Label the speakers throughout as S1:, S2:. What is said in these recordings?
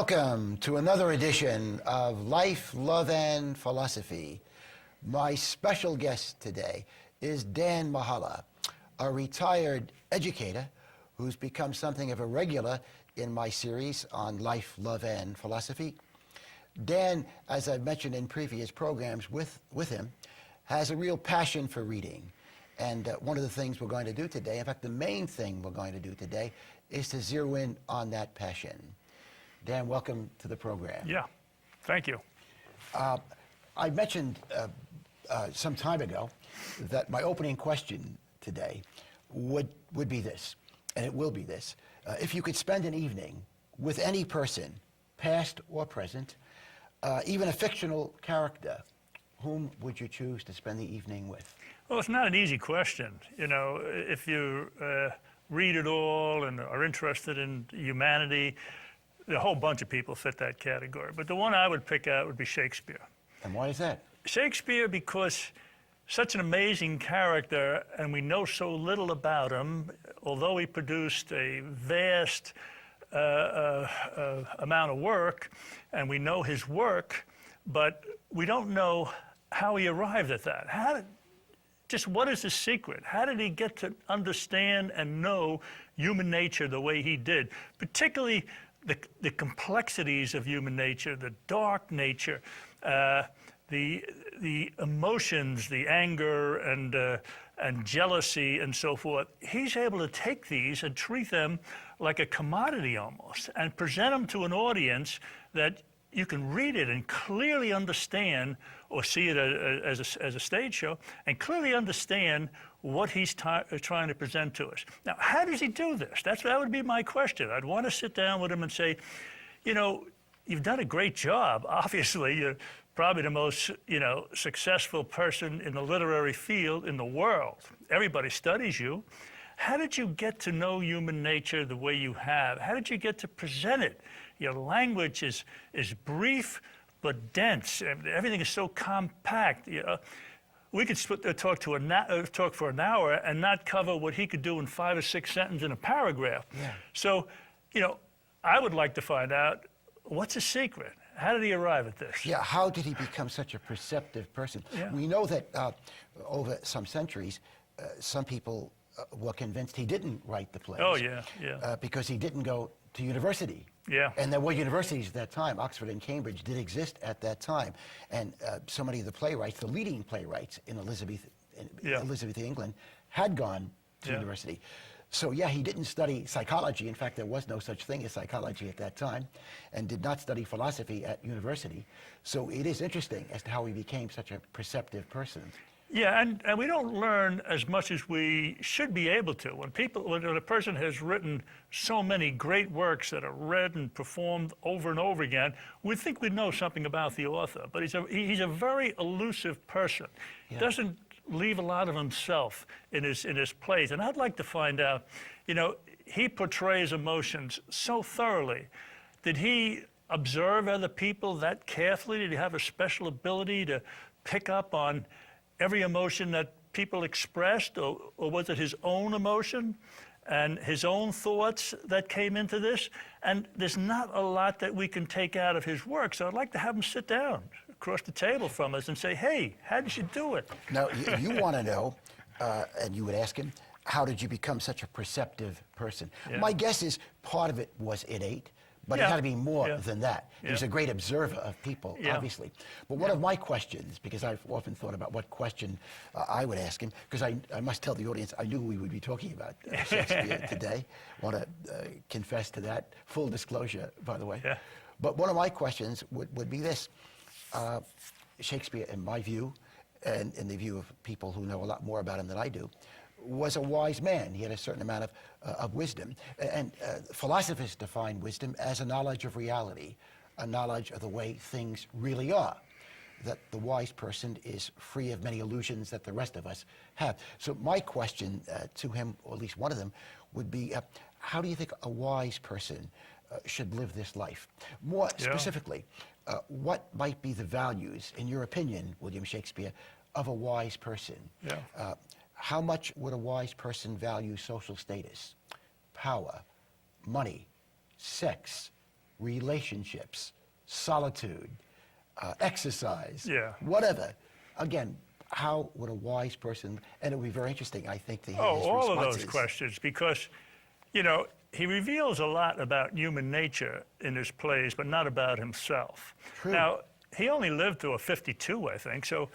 S1: Welcome to another edition of Life, Love, and Philosophy. My special guest today is Dan Mahala, a retired educator who's become something of a regular in my series on Life, Love, and Philosophy. Dan, as I've mentioned in previous programs with him, has a real passion for reading. And one of the things we're going to do today, in fact, the main thing we're going to do today, is to zero in on that passion. Dan, welcome to the program.
S2: Yeah, thank you.
S1: I mentioned some time ago that my opening question today would be this, and it will be this. If you could spend an evening with any person, past or present, even a fictional character, whom would you choose to spend the evening with?
S2: Well, it's not an easy question. You know, if you read it all and are interested in humanity, a whole bunch of people fit that category. But the one I would pick out would be Shakespeare.
S1: And why is that?
S2: Shakespeare, because such an amazing character, and we know so little about him, although he produced a vast amount of work, and we know his work, but we don't know how he arrived at that. Just what is his secret? How did he get to understand and know human nature the way he did? Particularly the complexities of human nature, the dark nature, the emotions, the anger and jealousy and so forth. He's able to take these and treat them like a commodity almost, and present them to an audience that you can read it and clearly understand, or see it as a stage show, and clearly understand what he's trying to present to us. Now, how does he do this? That would be my question. I'd want to sit down with him and say, you know, you've done a great job. Obviously, you're probably the most, successful person in the literary field in the world. Everybody studies you. How did you get to know human nature the way you have? How did you get to present it? Your language is brief but dense. Everything is so compact. We could talk for an hour and not cover what he could do in 5 or 6 sentences in a paragraph.
S1: Yeah.
S2: So, I would like to find out, what's his secret? How did he arrive at this?
S1: Yeah, how did he become such a perceptive person?
S2: Yeah.
S1: We know that over some centuries, some people were convinced he didn't write the plays.
S2: Oh, yeah.
S1: Because he didn't go to university.
S2: Yeah.
S1: And there were universities at that time. Oxford and Cambridge did exist at that time. And so many of the playwrights, the leading playwrights in Elizabethan England, had gone to university. So yeah, he didn't study psychology. In fact, there was no such thing as psychology at that time, and did not study philosophy at university. So it is interesting as to how he became such a perceptive person.
S2: Yeah, and we don't learn as much as we should be able to. When a person has written so many great works that are read and performed over and over again, we think we know something about the author. But he's a very elusive person.
S1: Yeah.
S2: He doesn't leave a lot of himself in his plays. And I'd like to find out, he portrays emotions so thoroughly. Did he observe other people that carefully? Did he have a special ability to pick up on every emotion that people expressed, or was it his own emotion and his own thoughts that came into this? And there's not a lot that we can take out of his work, so I'd like to have him sit down across the table from us and say, hey, how did you do it?
S1: Now, you want to know, and you would ask him, how did you become such a perceptive person?
S2: Yeah.
S1: My guess is part of it was innate, but it had to be more than that. He was a great observer of people, obviously. But one of my questions, because I've often thought about what question I would ask him, because I must tell the audience, I knew we would be talking about Shakespeare today. Want to confess to that. Full disclosure, by the way.
S2: Yeah.
S1: But one of my questions would be this. Shakespeare, in my view, and in the view of people who know a lot more about him than I do, was a wise man. He had a certain amount of wisdom. And philosophers define wisdom as a knowledge of reality, a knowledge of the way things really are, that the wise person is free of many illusions that the rest of us have. So my question to him, or at least one of them, would be, how do you think a wise person should live this life? More specifically, what might be the values, in your opinion, William Shakespeare, of a wise person?
S2: Yeah.
S1: How much would a wise person value social status, power, money, sex, relationships, solitude, exercise,
S2: Yeah.
S1: whatever. Again, how would a wise person, and it would be very interesting, I think, to hear
S2: Oh,
S1: his
S2: all
S1: responses.
S2: of those questions, because, you know, he reveals a lot about human nature in his plays, but not about himself.
S1: True.
S2: Now, he only lived to a 52, I think, so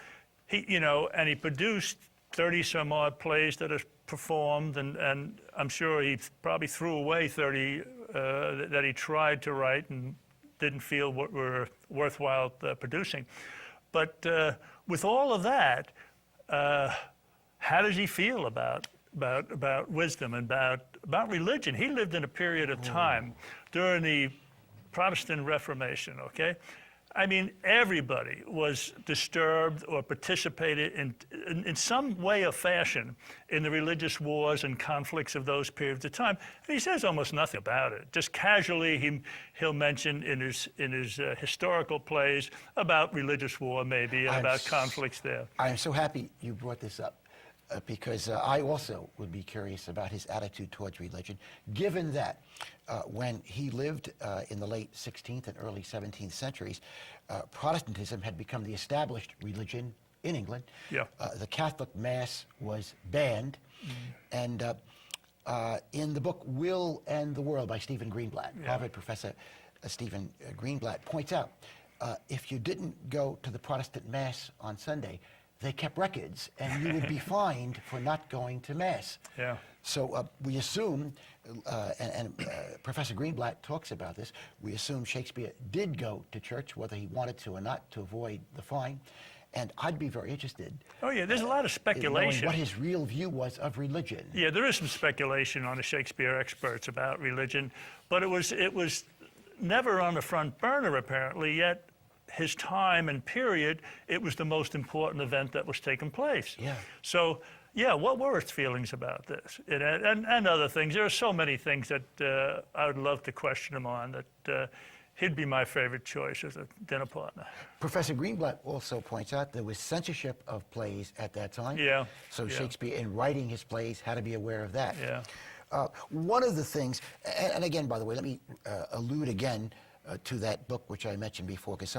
S2: he, you know, and he produced 30 some odd plays that are performed, and I'm sure he probably threw away 30 that he tried to write and didn't feel what were worthwhile producing. But with all of that, how does he feel about wisdom and about religion? He lived in a period of time during the Protestant Reformation, okay? I mean, everybody was disturbed or participated in some way or fashion in the religious wars and conflicts of those periods of time. And he says almost nothing about it. Just casually, he'll mention in his historical plays about religious war, maybe, and about conflicts there.
S1: I am so happy you brought this up. Because I also would be curious about his attitude towards religion, given that when he lived in the late 16th and early 17th centuries, Protestantism had become the established religion in England.
S2: Yeah.
S1: The Catholic Mass was banned, and in the book Will and the World by Stephen Greenblatt, Harvard professor Stephen Greenblatt points out, if you didn't go to the Protestant Mass on Sunday, they kept records, and you would be fined for not going to Mass.
S2: Yeah.
S1: So we assume, and Professor Greenblatt talks about this, we assume Shakespeare did go to church, whether he wanted to or not, to avoid the fine. And I'd be very interested.
S2: Oh, yeah, there's a lot of
S1: in knowing
S2: speculation.
S1: what his real view was of religion.
S2: Yeah, there is some speculation on the Shakespeare experts about religion, but it was never on the front burner, apparently, yet his time and period, it was the most important event that was taking place.
S1: Yeah.
S2: So, yeah, what were his feelings about this? And other things. There are so many things that I would love to question him on, that he'd be my favorite choice as a dinner partner.
S1: Professor Greenblatt also points out there was censorship of plays at that time.
S2: Yeah.
S1: So
S2: Yeah.
S1: Shakespeare, in writing his plays, had to be aware of that.
S2: Yeah.
S1: One of the things, and again, by the way, let me allude again to that book which I mentioned before, because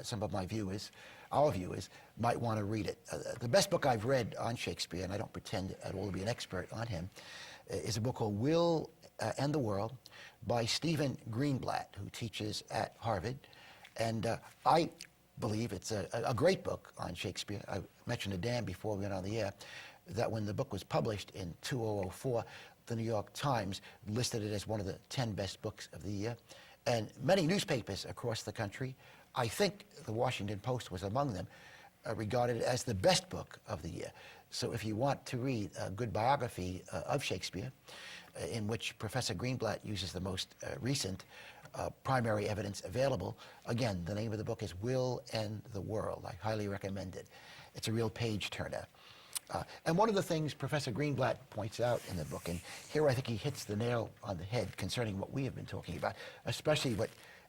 S1: some of my viewers, our viewers, might want to read it. The best book I've read on Shakespeare, and I don't pretend at all to be an expert on him, is a book called Will and the World by Stephen Greenblatt, who teaches at Harvard. And I believe it's a great book on Shakespeare. I mentioned to Dan before we went on the air that when the book was published in 2004, the New York Times listed it as one of the 10 best books of the year. And many newspapers across the country, I think the Washington Post was among them, regarded it as the best book of the year. So if you want to read a good biography of Shakespeare, in which Professor Greenblatt uses the most recent primary evidence available, again, the name of the book is Will and the World. I highly recommend it. It's a real page turner. And one of the things Professor Greenblatt points out in the book, and here I think he hits the nail on the head concerning what we have been talking about, especially what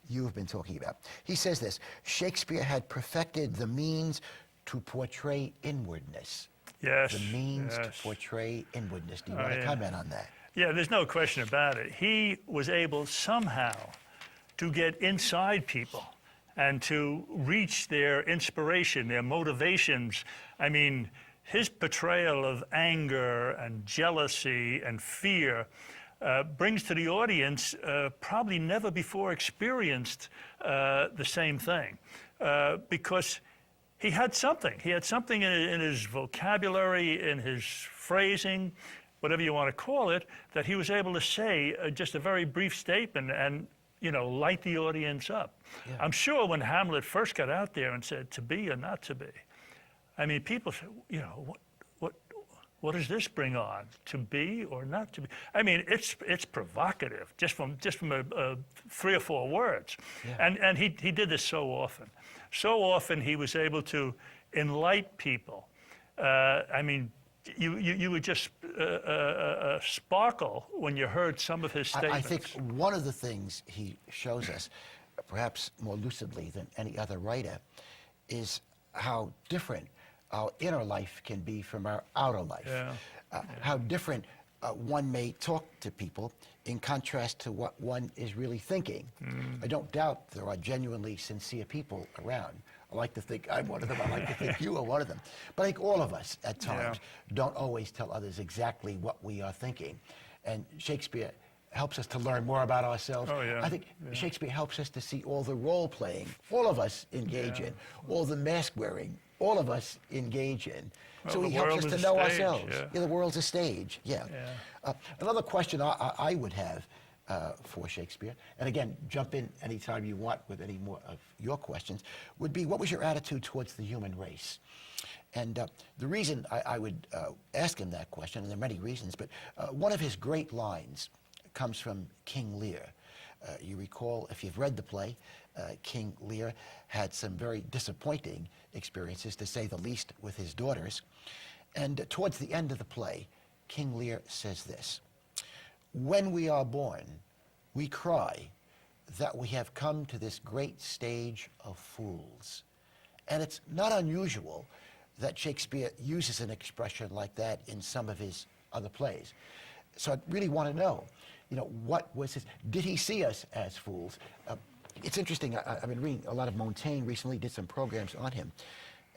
S1: you have been talking about. He says this: Shakespeare had perfected the means to portray inwardness.
S2: Yes.
S1: The means to
S2: yes.
S1: portray inwardness. Do you want to
S2: yeah.
S1: comment on that?
S2: Yeah, there's no question about it. He was able somehow to get inside people and to reach their inspiration, their motivations. I mean, his portrayal of anger and jealousy and fear brings to the audience probably never before experienced the same thing, because he had something. He had something in his vocabulary, in his phrasing, whatever you want to call it, that he was able to say just a very brief statement and, you know, light the audience up.
S1: Yeah.
S2: I'm sure when Hamlet first got out there and said, "To be or not to be," I mean, people said, you know, what does this bring on? To be or not to be? I mean, it's provocative just from 3 or 4 words,
S1: Yeah.
S2: and he did this so often. So often he was able to enlighten people. I mean, you would just sparkle when you heard some of his statements.
S1: I think one of the things he shows us, perhaps more lucidly than any other writer, is how different our inner life can be from our outer life.
S2: Yeah.
S1: How different one may talk to people in contrast to what one is really thinking. I don't doubt there are genuinely sincere people around. I like to think I'm one of them. I like to think you are one of them. But I think all of us at times don't always tell others exactly what we are thinking. And Shakespeare helps us to learn more about ourselves.
S2: Oh, yeah.
S1: I think Shakespeare helps us to see all the role playing all of us engage in, all the mask wearing all of us engage in.
S2: Well,
S1: so
S2: the
S1: he helps
S2: world
S1: us
S2: is
S1: to know
S2: a stage,
S1: ourselves.
S2: yeah.
S1: The world's a stage. Another question I would have for Shakespeare, and again, jump in anytime you want with any more of your questions, would be what was your attitude towards the human race? And the reason I would ask him that question, and there are many reasons, but one of his great lines comes from King Lear. You recall, if you've read the play, King Lear had some very disappointing experiences, to say the least, with his daughters. And towards the end of the play, King Lear says this: "When we are born, we cry that we have come to this great stage of fools." And it's not unusual that Shakespeare uses an expression like that in some of his other plays. So I really want to know, what was his, did he see us as fools? It's interesting, I've been reading a lot of Montaigne recently, did some programs on him.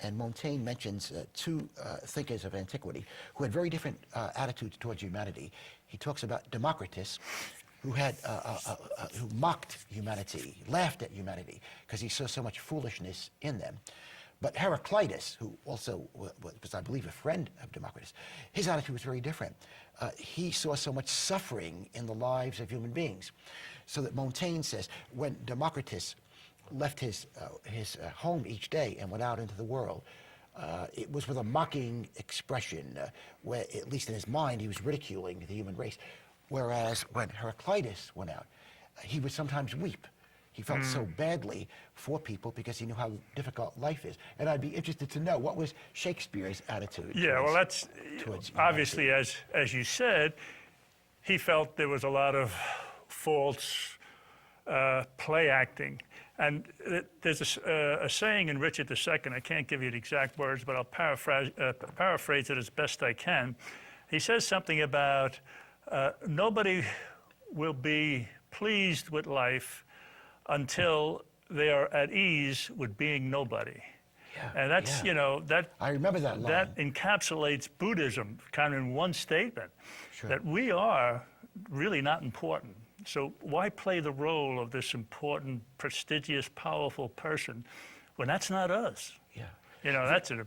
S1: And Montaigne mentions two thinkers of antiquity who had very different attitudes towards humanity. He talks about Democritus, who who mocked humanity, laughed at humanity, because he saw so much foolishness in them. But Heraclitus, who also was, I believe, a friend of Democritus, his attitude was very different. He saw so much suffering in the lives of human beings. So that Montaigne says, when Democritus left his home each day and went out into the world, it was with a mocking expression, where, at least in his mind, he was ridiculing the human race. Whereas when Heraclitus went out, he would sometimes weep. He felt so badly for people because he knew how difficult life is. And I'd be interested to know, what was Shakespeare's attitude?
S2: Yeah, well, that's
S1: towards
S2: obviously, as you said, he felt there was a lot of false play acting. And there's a saying in Richard II, I can't give you the exact words, but I'll paraphrase it as best I can. He says something about nobody will be pleased with life until they are at ease with being nobody. And that's, that
S1: I remember that line.
S2: That encapsulates Buddhism kind of in one statement, that we are really not important. So why play the role of this important, prestigious, powerful person when that's not us? That's a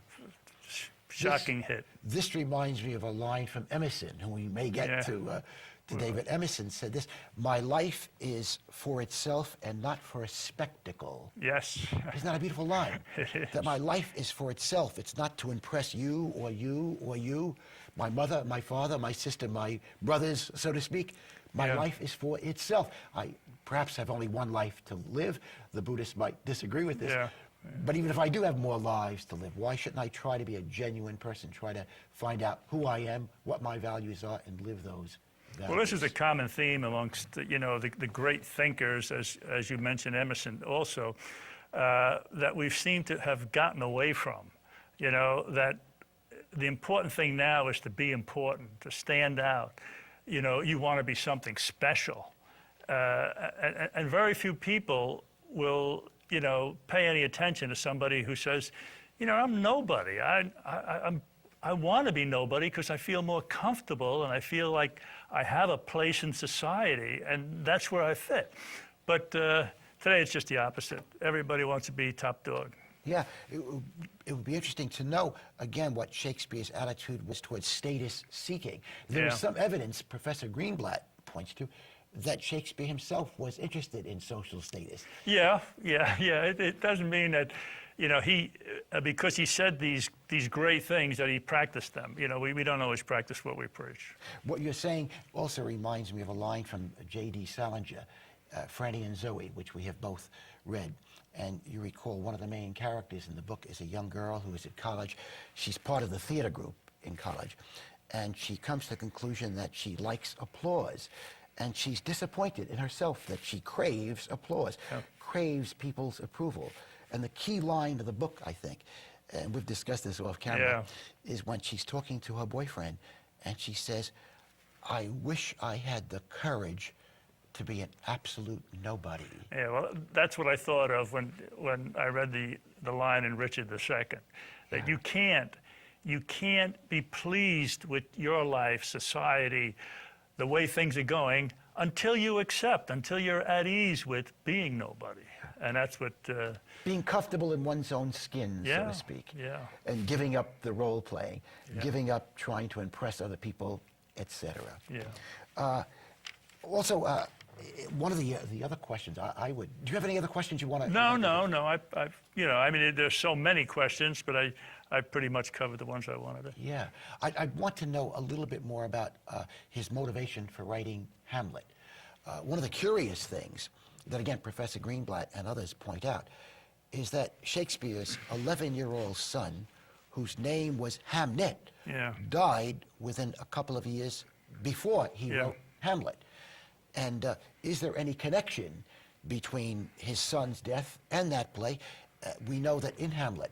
S2: shocking hit.
S1: This reminds me of a line from Emerson, who we may get to David. Emerson said this: "My life is for itself and not for a spectacle."
S2: Yes.
S1: Isn't that a beautiful line?
S2: It is.
S1: That my life is for itself. It's not to impress you or you or you, my mother, my father, my sister, my brothers, so to speak. My life is for itself. I perhaps have only one life to live. The Buddhists might disagree with this. But even if I do have more lives to live, why shouldn't I try to be a genuine person, try to find out who I am, what my values are, and live those values?
S2: Well, this is a common theme amongst, the great thinkers, as you mentioned, Emerson also, that we've seemed to have gotten away from. That the important thing now is to be important, to stand out. You want to be something special. And very few people will, pay any attention to somebody who says, I'm nobody. I want to be nobody because I feel more comfortable and I feel like I have a place in society and that's where I fit. But today it's just the opposite. Everybody wants to be top dog.
S1: Yeah, it would be interesting to know, again, what Shakespeare's attitude was towards status seeking. There is some evidence, Professor Greenblatt points to, that Shakespeare himself was interested in social status.
S2: It doesn't mean that, he, because he said these great things, that he practiced them. We don't always practice what we preach.
S1: What you're saying also reminds me of a line from J.D. Salinger, Franny and Zoe, which we have both read. And you recall one of the main characters in the book is a young girl who is at college. She's part of the theater group in college. And she comes to the conclusion that she likes applause. And she's disappointed in herself that she craves applause, craves people's approval. And the key line of the book, I think, and we've discussed this off camera, is when she's talking to her boyfriend and she says, I wish I had the courage to be an absolute nobody.
S2: Yeah, well, that's what I thought of when I read the line in Richard II, that you can't be pleased with your life, society, the way things are going, until you're at ease with being nobody. And that's what...
S1: Being comfortable in one's own skin, so
S2: Yeah,
S1: to speak.
S2: yeah.
S1: And giving up the role playing,
S2: Yeah.
S1: giving up trying to impress other people, etc.
S2: Yeah.
S1: Also, one of the other questions I would... Do you have any other questions you want to...
S2: No. I mean, there's so many questions, but I pretty much covered the ones I wanted to.
S1: Yeah. I want to know a little bit more about his motivation for writing Hamlet. One of the curious things that, again, Professor Greenblatt and others point out is that Shakespeare's 11-year-old son, whose name was Hamnet,
S2: Yeah.
S1: died within a couple of years before he
S2: Yeah.
S1: wrote Hamlet. And is there any connection between his son's death and that play? We know that in Hamlet,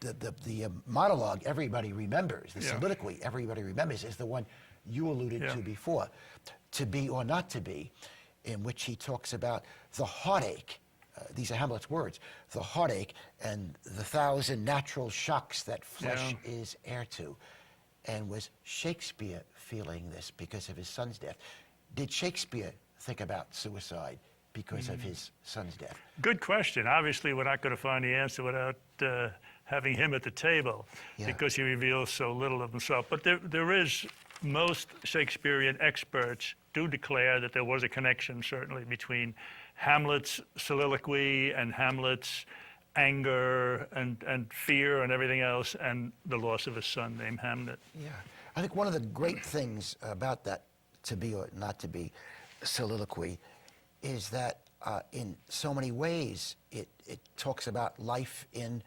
S1: the monologue everybody remembers, the
S2: Yeah.
S1: soliloquy everybody remembers, is the one you alluded
S2: Yeah.
S1: to before, To Be or Not to Be, in which he talks about the heartache. These are Hamlet's words: the heartache and the 1,000 natural shocks that flesh is heir to. And was Shakespeare feeling this because of his son's death? Did Shakespeare think about suicide because of his son's death?
S2: Good question. Obviously, we're not going to find the answer without having him at the table,
S1: Yeah.
S2: because he reveals so little of himself. But there is, most Shakespearean experts do declare that there was a connection, certainly, between Hamlet's soliloquy and Hamlet's anger and fear and everything else, and the loss of his son named Hamlet.
S1: Yeah. I think one of the great things about that To Be or Not to Be soliloquy is that in so many ways it talks about life in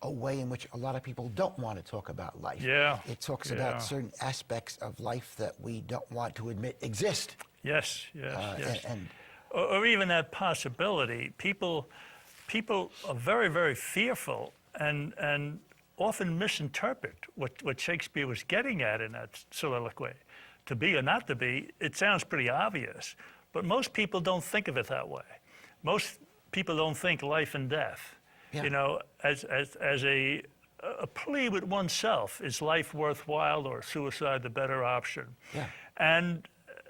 S1: a way in which a lot of people don't want to talk about life.
S2: Yeah.
S1: It talks
S2: Yeah.
S1: about certain aspects of life that we don't want to admit exist.
S2: Yes.
S1: And
S2: Or even that possibility. People are very, very fearful and often misinterpret what Shakespeare was getting at in that soliloquy. To be or not to be, it sounds pretty obvious, but most people don't think of it that way. Most people don't think life and death,
S1: Yeah.
S2: as a plea with oneself. Is life worthwhile, or suicide the better option?
S1: Yeah.
S2: And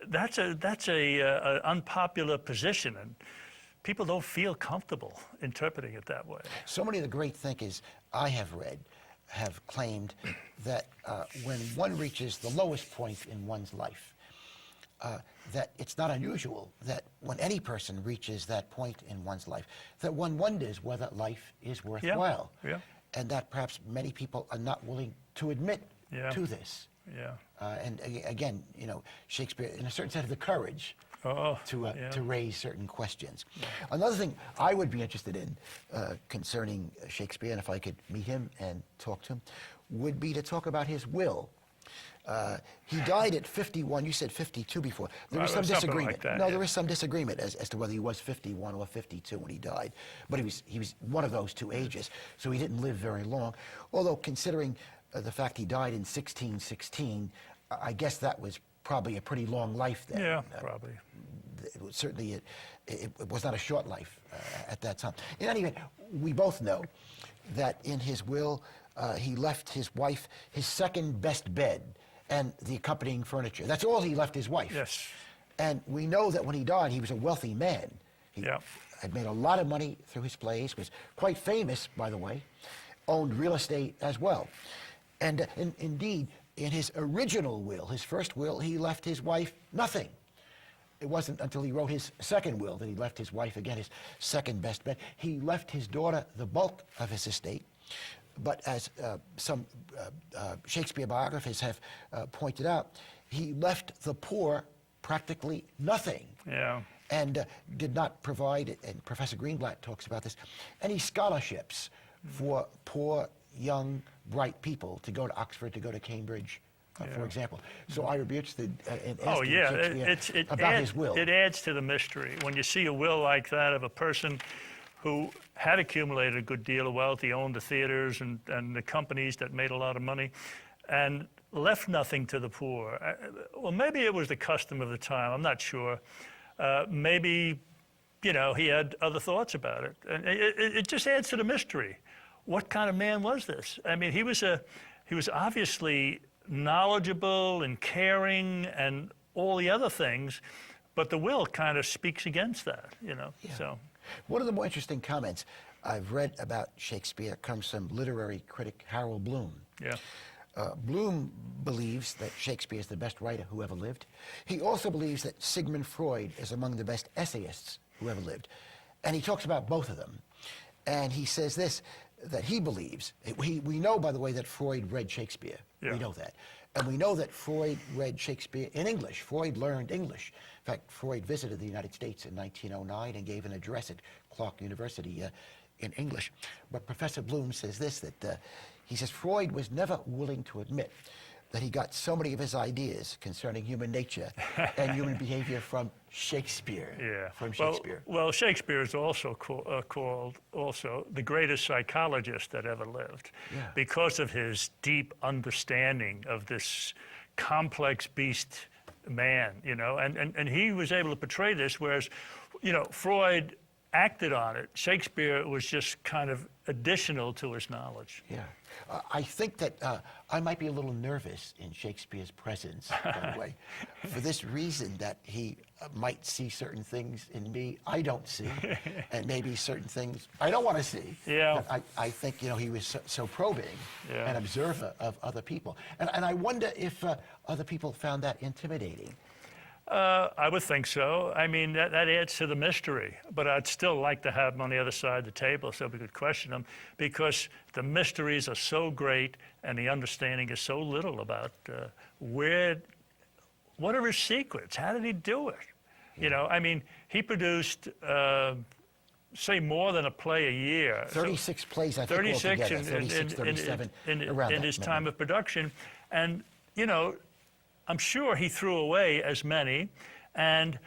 S2: that's a unpopular position, and people don't feel comfortable interpreting it that way.
S1: So many of the great thinkers I have read have claimed that when one reaches the lowest point in one's life, that it's not unusual that when any person reaches that point in one's life, that one wonders whether life is worthwhile.
S2: Yeah.
S1: And that perhaps many people are not willing to admit to this.
S2: Yeah.
S1: And again, Shakespeare, in a certain sense, the courage to raise certain questions. Yeah. Another thing I would be interested in concerning Shakespeare, and if I could meet him and talk to him, would be to talk about his will. He died at 51. You said 52 before. There was some disagreement.
S2: Like that,
S1: no, there was some disagreement as to whether he was 51 or 52 when he died. But he was one of those two ages, so he didn't live very long. Although considering the fact he died in 1616, I guess that was probably a pretty long life then.
S2: Yeah, probably.
S1: Certainly, it was not a short life at that time. In any event, we both know that in his will, he left his wife his second best bed and the accompanying furniture. That's all he left his wife.
S2: Yes.
S1: And we know that when he died, he was a wealthy man. He had made a lot of money through his plays, was quite famous, by the way, owned real estate as well. And indeed, in his original will, his first will, he left his wife nothing. It wasn't until he wrote his second will that he left his wife, again, his second best bed. He left his daughter the bulk of his estate. But as some Shakespeare biographers have pointed out, he left the poor practically nothing.
S2: Yeah.
S1: And did not provide, and Professor Greenblatt talks about this, any scholarships for poor, young, bright people to go to Oxford, to go to Cambridge, for example. So I would be interested in asking Shakespeare about his will.
S2: It adds to the mystery. When you see a will like that of a person who had accumulated a good deal of wealth, he owned the theaters and the companies that made a lot of money, and left nothing to the poor. Well, maybe it was the custom of the time. I'm not sure. Maybe, you know, he had other thoughts about it. And it just adds to the mystery. What kind of man was this? I mean, he was obviously knowledgeable and caring and all the other things, but the will kind of speaks against that, you know.
S1: Yeah.
S2: So,
S1: one of the more interesting comments I've read about Shakespeare comes from literary critic Harold Bloom.
S2: yeah.
S1: Bloom believes that Shakespeare is the best writer who ever lived. He also believes that Sigmund Freud is among the best essayists who ever lived. And he talks about both of them. And he says this, that he believes, we know, by the way, that Freud read Shakespeare.
S2: Yeah.
S1: We know that. And we know that Freud read Shakespeare in English. Freud learned English. In fact, Freud visited the United States in 1909 and gave an address at Clark University in English. But Professor Bloom says this, that he says Freud was never willing to admit that he got so many of his ideas concerning human nature and human behavior from Shakespeare.
S2: Yeah.
S1: From Shakespeare.
S2: Well, Shakespeare is also called also the greatest psychologist that ever lived,
S1: Yeah.
S2: because of his deep understanding of this complex beast man, you know, and he was able to portray this, whereas, you know, Freud acted on it. Shakespeare was just kind of additional to his knowledge.
S1: Yeah. I think that I might be a little nervous in Shakespeare's presence, by the way, for this reason, that he might see certain things in me I don't see, and maybe certain things I don't want to see.
S2: Yeah.
S1: But I think, you know, he was so probing
S2: Yeah.
S1: and observer of other people. And I wonder if other people found that intimidating.
S2: I would think so. I mean, that adds to the mystery, but I'd still like to have him on the other side of the table so we could question him, because the mysteries are so great and the understanding is so little about what are his secrets? How did he do it? You know, I mean, he produced, say, more than a play a year.
S1: 36 plays, I think,
S2: 36
S1: altogether. 36, 37, around
S2: in
S1: that
S2: his
S1: number.
S2: time of production. And, you know, I'm sure he threw away as many, and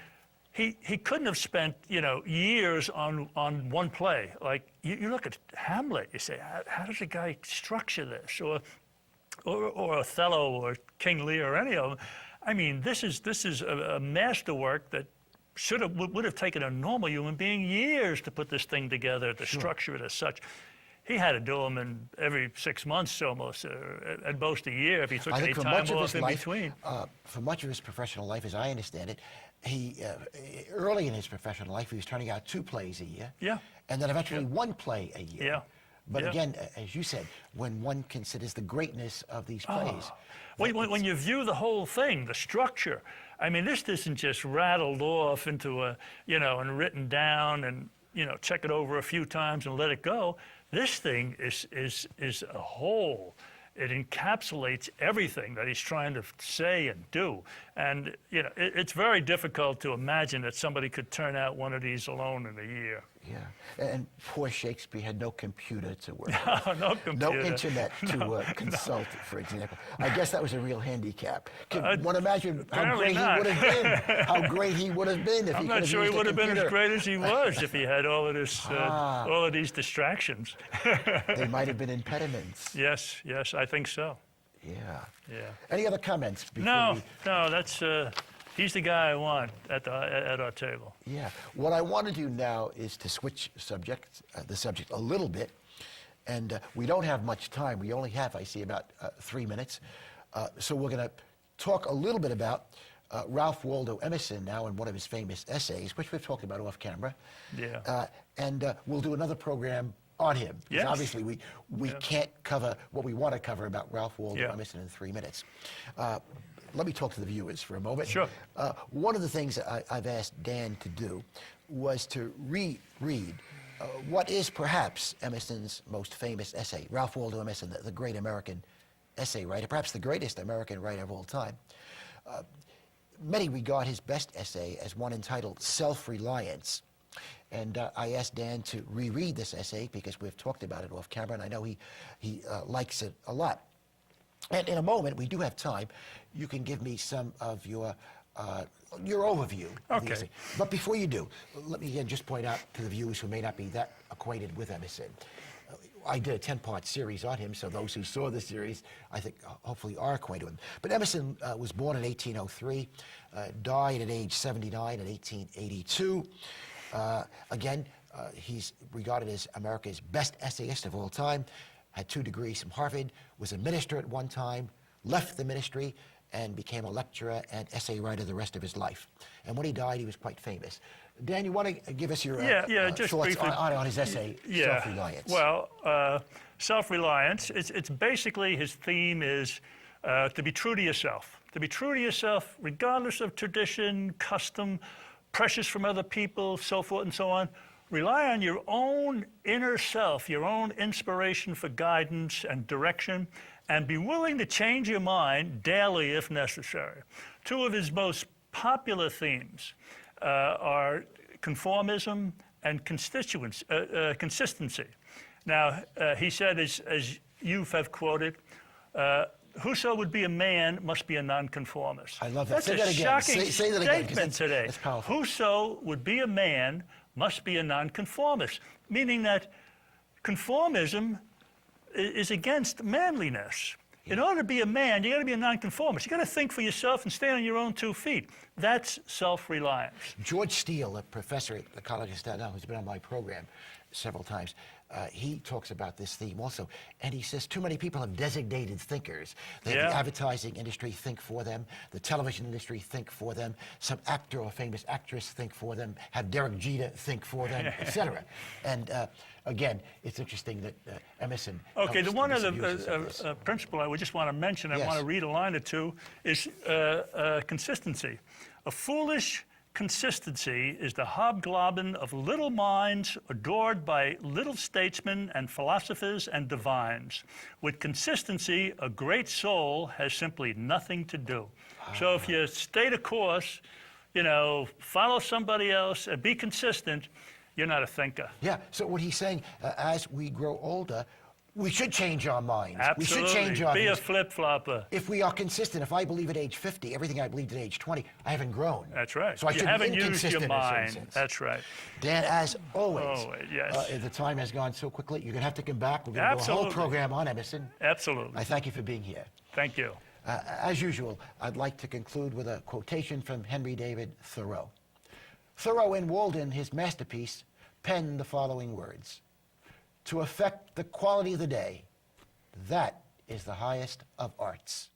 S2: he couldn't have spent, you know, years on one play. Like, you look at Hamlet, you say, how does a guy structure this? Or Othello or King Lear or any of them. I mean, this is a masterwork that would have taken a normal human being years to put this thing together, to structure it as such. He had to do them in every 6 months almost, at most a year if he took any time off in between.
S1: For much of his professional life, as I understand it, he early in his professional life, he was turning out 2 plays a year.
S2: Yeah.
S1: And then eventually 1 play a year.
S2: Yeah.
S1: But
S2: Yeah.
S1: again, as you said, when one considers the greatness of these plays.
S2: When you view the whole thing, the structure, I mean, this isn't just rattled off into a, you know, and written down and, you know, check it over a few times and let it go. This thing is a whole. It encapsulates everything that he's trying to say and do. And, you know, it's very difficult to imagine that somebody could turn out one of these alone in a year.
S1: Yeah. And poor Shakespeare had no computer to work with.
S2: No computer.
S1: No internet to consult, for example. I guess that was a real handicap. Can one imagine how great he would have been? How great he would have been if he
S2: I'm
S1: could
S2: not
S1: have
S2: sure he
S1: used a
S2: would have been as
S1: computer.
S2: great as he was if he had all of this, all of these distractions.
S1: They might have been impediments.
S2: Yes, I think so.
S1: Yeah.
S2: Yeah.
S1: Any other comments before
S2: No,
S1: we...
S2: that's he's the guy I want at our table.
S1: Yeah. What I want to do now is to switch the subject a little bit. And we don't have much time. We only have, I see, about 3 minutes. So we're going to talk a little bit about Ralph Waldo Emerson now in one of his famous essays, which we've talked about off camera.
S2: Yeah.
S1: And we'll do another program on him. Because
S2: Yes.
S1: obviously we can't cover what we want to cover about Ralph Waldo
S2: Yeah.
S1: Emerson in 3 minutes. Let me talk to the viewers for a moment.
S2: Sure.
S1: One of the things I've asked Dan to do was to reread what is perhaps Emerson's most famous essay, Ralph Waldo Emerson, the great American essay writer, perhaps the greatest American writer of all time. Many regard his best essay as one entitled Self-Reliance. And I asked Dan to reread this essay because we've talked about it off camera, and I know he likes it a lot. And in a moment, we do have time, you can give me some of your overview of the
S2: Okay.
S1: essay. But before you do, let me again just point out to the viewers who may not be that acquainted with Emerson. I did a 10-part series on him, so those who saw the series, I think, hopefully are acquainted with him. But Emerson was born in 1803, died at age 79 in 1882. Again, he's regarded as America's best essayist of all time, had 2 degrees from Harvard, was a minister at one time, left the ministry, and became a lecturer and essay writer the rest of his life. And when he died, he was quite famous. Dan, you want to give us your
S2: just
S1: thoughts
S2: briefly.
S1: on his essay, Self-Reliance?
S2: Well, self-reliance, it's basically his theme is to be true to yourself. To be true to yourself, regardless of tradition, custom, pressures from other people, so forth and so on. Rely on your own inner self, your own inspiration for guidance and direction, and be willing to change your mind daily if necessary. 2 of his most popular themes are conformism and consistency. Now, he said, as you have quoted, whoso would be a man must be a nonconformist.
S1: I love that.
S2: That's
S1: Say that again.
S2: shocking
S1: Say that again, 'cause
S2: statement today.
S1: that's powerful.
S2: Whoso would be a man must be a nonconformist, meaning that conformism is against manliness. In order to be a man, you got to be a nonconformist. You got to think for yourself and stand on your own 2 feet. That's self-reliance.
S1: George Steele, a professor at the College of Staten Island, who's been on my program several times, he talks about this theme also. And he says too many people have designated thinkers. They have the advertising industry think for them, the television industry think for them, some actor or famous actress think for them, have Derek Jeter think for them, etc. And again, it's interesting that Emerson.
S2: Okay, the one
S1: other
S2: principle I would just want to mention, I want to read a line or 2, is consistency. A foolish consistency is the hobgoblin of little minds adored by little statesmen and philosophers and divines. With consistency, a great soul has simply nothing to do. So if you stay the course, follow somebody else and be consistent, you're not a thinker.
S1: Yeah, so what he's saying, as we grow older, we should change our minds.
S2: Absolutely.
S1: We should change our
S2: Be a
S1: views.
S2: flip-flopper.
S1: If we are consistent, if I believe at age 50, everything I believed at age 20, I haven't grown.
S2: That's right.
S1: So I
S2: you
S1: should
S2: haven't
S1: be
S2: used your
S1: inconsistent in a certain
S2: mind.
S1: sense.
S2: That's right.
S1: Dan, as always,
S2: yes.
S1: The time has gone so quickly. You're going to have to come back. We're going to do a whole program on Emerson.
S2: Absolutely.
S1: I thank you for being here.
S2: Thank you.
S1: As usual, I'd like to conclude with a quotation from Henry David Thoreau. Thoreau, in Walden, his masterpiece, penned the following words: "To affect the quality of the day, that is the highest of arts."